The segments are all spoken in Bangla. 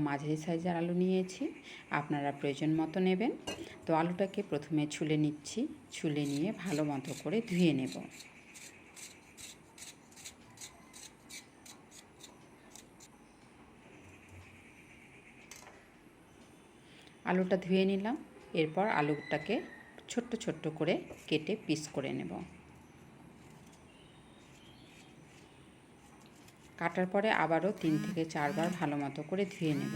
মাঝারি সাইজের আলু নিয়েছি, আপনারা প্রয়োজন মতো নেবেন। তো আলুটাকে প্রথমে ছুলে নিচ্ছি, ছুলে নিয়ে ভালো মতো করে ধুয়ে নেব। আলুটা ধুয়ে নিলাম, এরপর আলুটাকে ছোট্ট ছোট্ট করে কেটে পিস করে নেব। কাটার পরে আবারও 3 থেকে 4 বার ভালো মতো করে ধুয়ে নেব।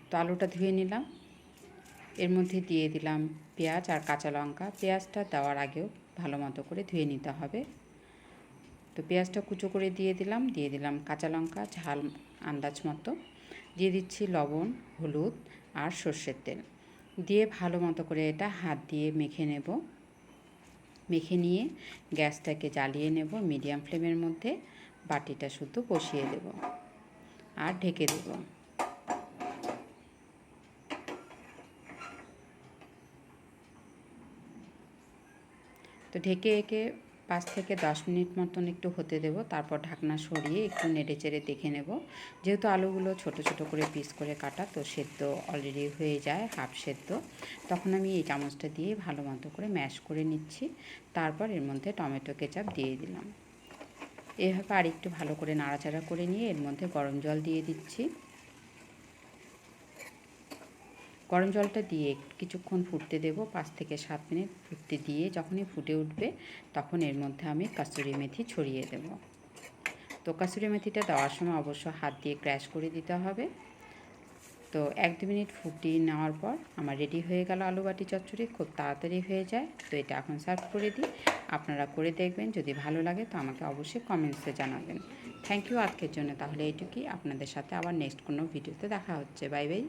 তো আলুটা ধুয়ে নিলাম, এর মধ্যে দিয়ে দিলাম পেঁয়াজ আর কাঁচা লঙ্কা। পেঁয়াজটা দেওয়ার আগেও ভালো মতো করে ধুয়ে নিতে হবে। তো পেঁয়াজটা কুচো করে দিয়ে দিলাম কাঁচা লঙ্কা, ঝাল আন্দাজ মতো দিয়ে দিচ্ছি লবণ, হলুদ আর সর্ষের তেল দিয়ে ভালো মতো করে এটা হাত দিয়ে মেখে নেব। মেখে নিয়ে গ্যাসটাকে জ্বালিয়ে নেব মিডিয়াম ফ্লেমের মধ্যে। বাটিটা শুধু বসিয়ে দেব আর ঢেকে দেব। তো ঢেকে 5 থেকে 10 মিনিট মতন একটু হতে দেব। তারপর ঢাকনা সরিয়ে একটু নেড়ে চেড়ে দেখে নেব। যেহেতু আলুগুলো ছোট ছোট করে পিস করে কাটা, তো সেদ্ধ অলরেডি হয়ে যায়, হাফ সেদ্ধ। তখন আমি এই চামচটা দিয়ে ভালো মতো করে ম্যাশ করে নিচ্ছি। তারপর এর মধ্যে টমেটো কেচাপ দিয়ে দিলাম। এভাবে আর একটু ভালো করে নাড়াচাড়া করে নিয়ে এর মধ্যে গরম জল দিয়ে দিচ্ছি। গরম জলটা দিয়ে কিছুক্ষণ ফুটতে দেব, 5 থেকে 7 মিনিট ফুটতে দিয়ে যখনই ফুটে উঠবে তখন এর মধ্যে আমি কাসুরি মেথি ছড়িয়ে দেব। তো কাসুরি মেথিটা দেওয়ার সময় অবশ্য হাত দিয়ে ক্র্যাশ করে দিতে হবে। তো 1-2 মিনিট ফুটিয়ে নেওয়ার পর আমার রেডি হয়ে গেল আলু বাটি চচ্চড়ি। খুব তাড়াতাড়ি হয়ে যায়। তো এটা এখন সার্ভ করে দিই। আপনারা করে দেখবেন, যদি ভালো লাগে তো আমাকে অবশ্যই কমেন্টসে জানাবেন। থ্যাংক ইউ আজকের জন্য। তাহলে এইটুকুই, আপনাদের সাথে আবার নেক্সট কোনো ভিডিওতে দেখা হচ্ছে। Bye bye.